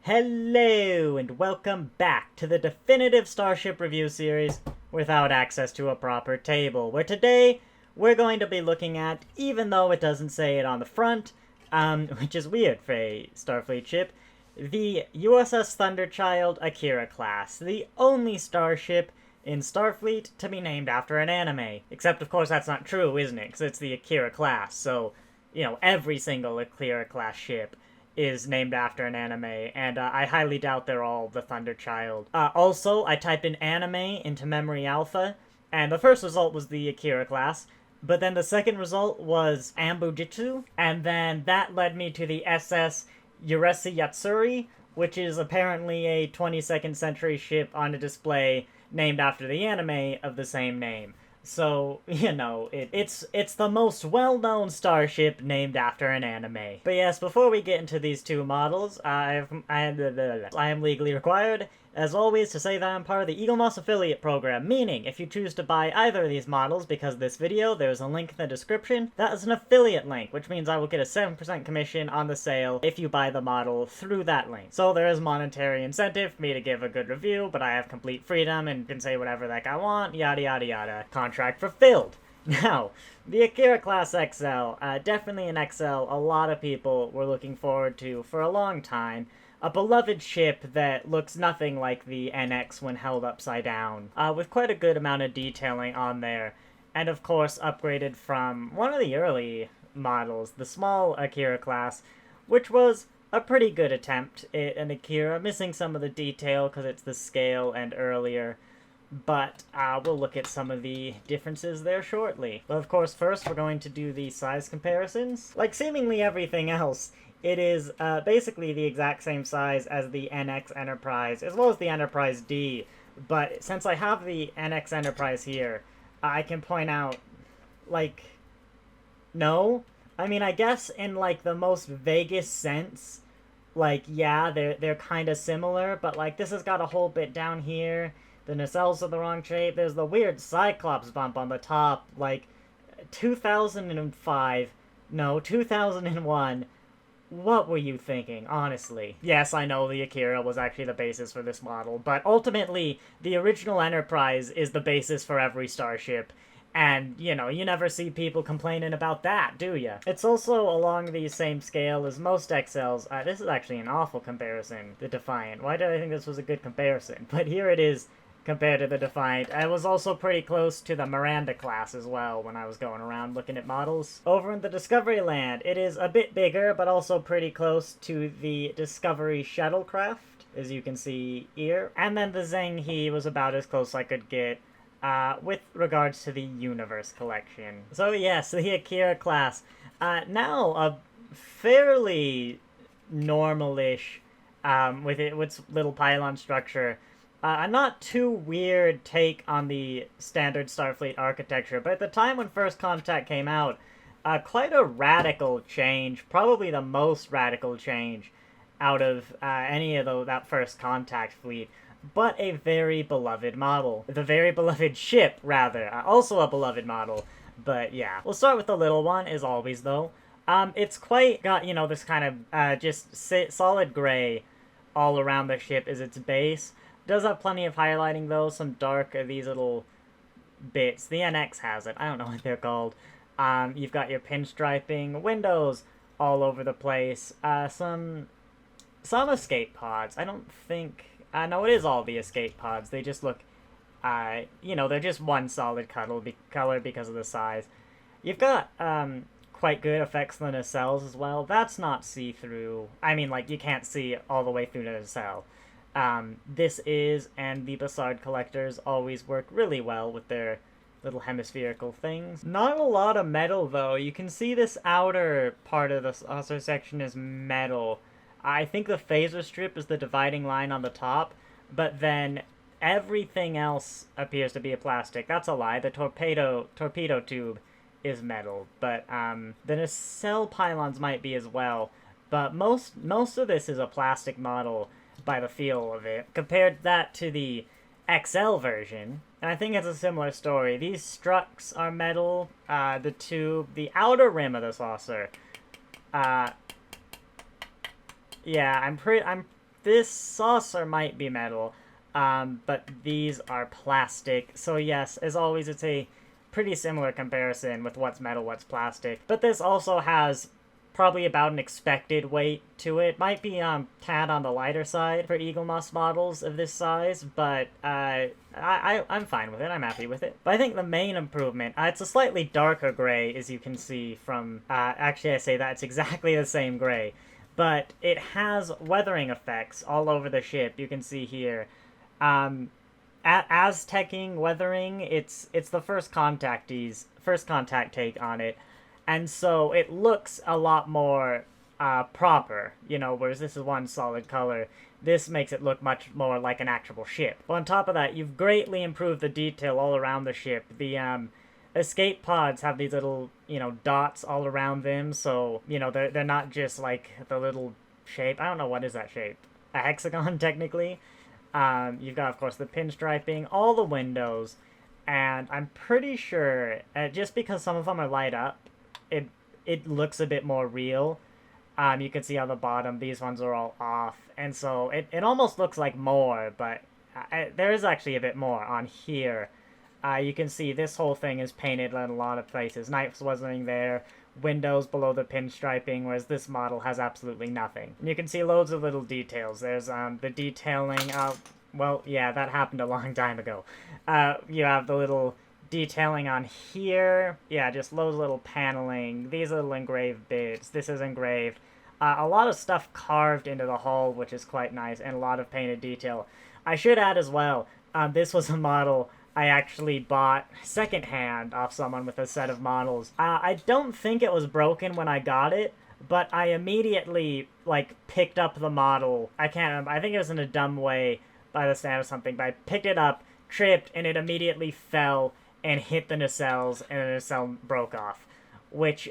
Hello, and welcome back to the definitive Starship review series without access to a proper table, where today we're going to be looking at, even though it doesn't say it on the front, which is weird for a Starfleet ship, the U.S.S. Thunderchild Akira Class, the only starship in Starfleet to be named after an anime. Except, of course, that's not true, isn't it? Because it's the Akira Class, so, every single Akira Class ship is named after an anime, and I highly doubt they're all the Thunderchild. Also, I typed in anime into Memory Alpha, and the first result was the Akira Class, but then the second result was Ambujitsu, and then that led me to the SS Uresi Yatsuri, which is apparently a 22nd century ship on a display named after the anime of the same name. So, it's the most well-known starship named after an anime. But yes, before we get into these two models, I am legally required, as always, to say that I'm part of the Eaglemoss affiliate program, meaning if you choose to buy either of these models because of this video, there's a link in the description. That is an affiliate link, which means I will get a 7% commission on the sale if you buy the model through that link. So there is monetary incentive for me to give a good review, but I have complete freedom and can say whatever the heck I want, yada yada yada. Contract fulfilled. Now, the Akira Class XL, definitely an XL a lot of people were looking forward to for a long time. A beloved ship that looks nothing like the NX when held upside down, with quite a good amount of detailing on there, and of course upgraded from one of the early models, the small Akira Class, which was a pretty good attempt at an Akira, missing some of the detail because it's the scale and earlier, but we'll look at some of the differences there shortly. But of course, first we're going to do the size comparisons. Like seemingly everything else, it is basically the exact same size as the NX Enterprise, as well as the Enterprise D, but since I have the NX Enterprise here, I can point out, no? I mean, I guess in, the most vaguest sense, yeah, they're kind of similar, but, this has got a whole bit down here. The nacelles are the wrong shape. There's the weird Cyclops bump on the top, 2005, no, 2001, what were you thinking, honestly? Yes, I know the Akira was actually the basis for this model, but ultimately, the original Enterprise is the basis for every starship, and, you never see people complaining about that, do ya? It's also along the same scale as most XLs. This is actually an awful comparison, the Defiant. Why did I think this was a good comparison? But here it is, compared to the Defiant. I was also pretty close to the Miranda class as well when I was going around looking at models. Over in the Discovery Land, it is a bit bigger, but also pretty close to the Discovery shuttlecraft, as you can see here. And then the Zheng He was about as close as I could get with regards to the Universe collection. So yes, the Akira class. Now a fairly normal-ish, with its little pylon structure. A not too weird take on the standard Starfleet architecture, but at the time when First Contact came out, quite a radical change, probably the most radical change out of any of that First Contact fleet, but a very beloved model. The very beloved ship, rather. Also a beloved model, but yeah. We'll start with the little one, as always, though. It's quite got, this kind of just solid gray all around the ship as its base. Does have plenty of highlighting, though, some dark these little bits. The NX has it. I don't know what they're called. You've got your pinstriping, windows all over the place. Some escape pods. I don't think... no, it is all the escape pods. They just look, they're just one solid color because of the size. You've got, quite good effects on the nacelles as well. That's not see-through. I mean, you can't see all the way through the nacelle. This is, and the Bassard collectors always work really well with their little hemispherical things. Not a lot of metal, though. You can see this outer part of the saucer section is metal. I think the phaser strip is the dividing line on the top, but then everything else appears to be a plastic. That's a lie. The torpedo tube is metal, but the nacelle pylons might be as well. But most of this is a plastic model by the feel of it. Compared that to the XL version, and I think it's a similar story. These struts are metal, the tube, the outer rim of the saucer. Yeah, I'm this saucer might be metal, but these are plastic. So yes, as always, it's a pretty similar comparison with what's metal, what's plastic. But this also has probably about an expected weight to it. Might be tad on the lighter side for Eaglemoss models of this size, but I'm fine with it. I'm happy with it. But I think the main improvement, it's a slightly darker gray, as you can see from, actually I say that, it's exactly the same gray. But it has weathering effects all over the ship. You can see here. Aztecing weathering, it's the first contact take on it. And so it looks a lot more proper, whereas this is one solid color. This makes it look much more like an actual ship. But on top of that, you've greatly improved the detail all around the ship. The escape pods have these little, dots all around them, so, they're not just like the little shape. I don't know, what is that shape? A hexagon, technically. You've got, of course, the pinstriping, all the windows, and I'm pretty sure, just because some of them are light up, it looks a bit more real. You can see on the bottom, these ones are all off, and so it almost looks like more, but there is actually a bit more on here. You can see this whole thing is painted in a lot of places. Knives wasn't there, windows below the pinstriping, whereas this model has absolutely nothing. And you can see loads of little details. There's the detailing. Well, yeah, that happened a long time ago. You have the little detailing on here. Yeah, just loads of little paneling. These little engraved bits. This is engraved. A lot of stuff carved into the hull, which is quite nice, and a lot of painted detail. I should add as well, this was a model I actually bought secondhand off someone with a set of models. I don't think it was broken when I got it, but I immediately, picked up the model. I can't remember. I think it was in a dumb way by the stand or something, but I picked it up, tripped, and it immediately fell and hit the nacelles, and the nacelle broke off. Which,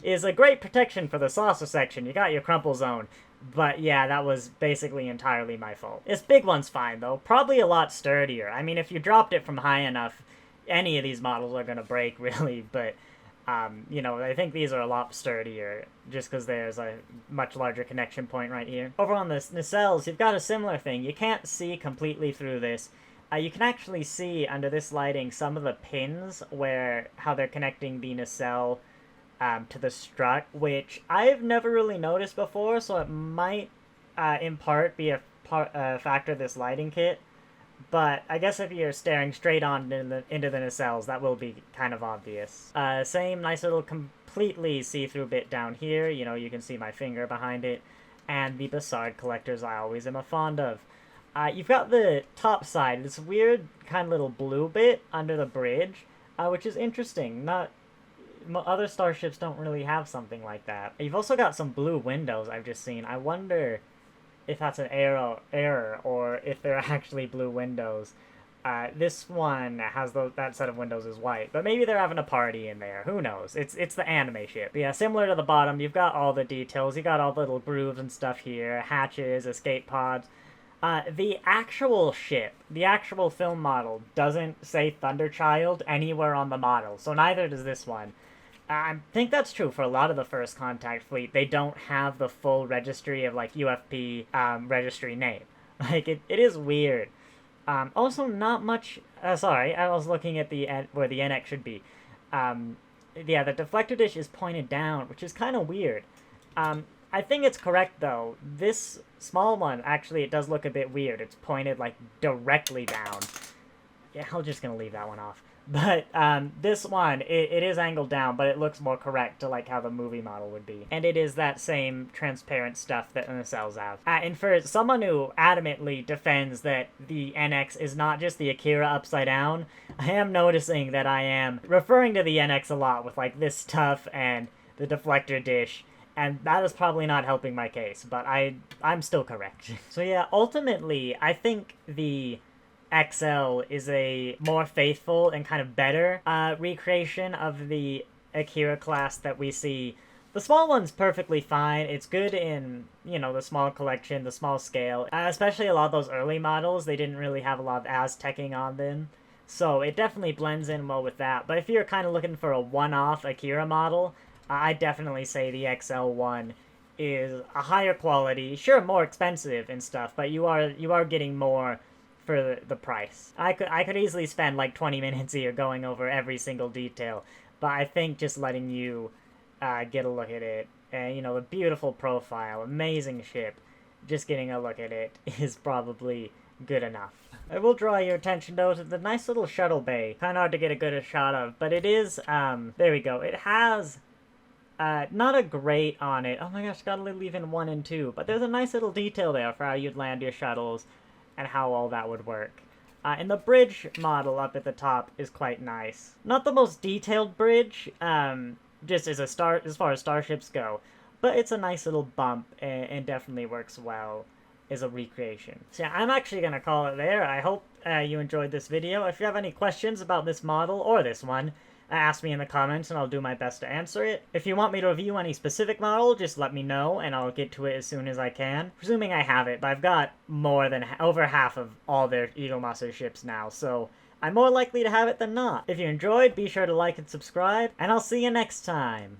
is a great protection for the saucer section. You got your crumple zone. But yeah, that was basically entirely my fault. This big one's fine, though. Probably a lot sturdier. I mean, if you dropped it from high enough, any of these models are gonna break, really. But, I think these are a lot sturdier, just because there's a much larger connection point right here. Over on the nacelles, you've got a similar thing. You can't see completely through this. You can actually see, under this lighting, some of the pins how they're connecting the nacelle to the strut, which I've never really noticed before, so it might, in part, be a factor of this lighting kit. But I guess if you're staring straight on into the nacelles, that will be kind of obvious. Same nice little completely see-through bit down here. You can see my finger behind it. And the Bassard collectors I always am fond of. You've got the top side, this weird kind of little blue bit under the bridge, which is interesting. Other starships don't really have something like that. You've also got some blue windows I've just seen. I wonder if that's an error or if they're actually blue windows. This one has that set of windows is white, but maybe they're having a party in there. Who knows? It's the anime ship. But yeah, similar to the bottom, you've got all the details. You got all the little grooves and stuff here, hatches, escape pods. The actual ship, the actual film model, doesn't say Thunderchild anywhere on the model, so neither does this one. I think that's true for a lot of the first contact fleet. They don't have the full registry of, UFP registry name. It is weird. Also, not much... sorry, I was looking at where the NX should be. Yeah, the deflector dish is pointed down, which is kind of weird. I think it's correct, though. This small one, actually, it does look a bit weird. It's pointed, directly down. Yeah, I'm just gonna leave that one off. But, this one, it is angled down, but it looks more correct to, how the movie model would be. And it is that same transparent stuff that the nacelles have. And for someone who adamantly defends that the NX is not just the Akira upside down, I am noticing that I am referring to the NX a lot with, this stuff and the deflector dish. And that is probably not helping my case, but I'm still correct. So yeah, ultimately, I think the XL is a more faithful and kind of better recreation of the Akira class that we see. The small one's perfectly fine. It's good in, the small collection, the small scale. Especially a lot of those early models, they didn't really have a lot of Aztecing on them. So it definitely blends in well with that. But if you're kind of looking for a one-off Akira model, I definitely say the XL1 is a higher quality, sure, more expensive and stuff, but you are getting more for the price. I could easily spend like 20 minutes here going over every single detail, but I think just letting you get a look at it, and you know, the beautiful profile, amazing ship, just getting a look at it is probably good enough. I will draw your attention though to the nice little shuttle bay. Kind of hard to get a good shot of, but it is, there we go. It has not a grate on it. Oh my gosh, gotta leave in 1 and 2. But there's a nice little detail there for how you'd land your shuttles and how all that would work. And the bridge model up at the top is quite nice. Not the most detailed bridge, just as far as starships go, but it's a nice little bump and definitely works well as a recreation. So yeah, I'm actually gonna call it there. I hope you enjoyed this video. If you have any questions about this model or this one, ask me in the comments and I'll do my best to answer it. If you want me to review any specific model, just let me know and I'll get to it as soon as I can. Presuming I have it, but I've got more than over half of all their Eaglemoss ships now, so I'm more likely to have it than not. If you enjoyed, be sure to like and subscribe, and I'll see you next time.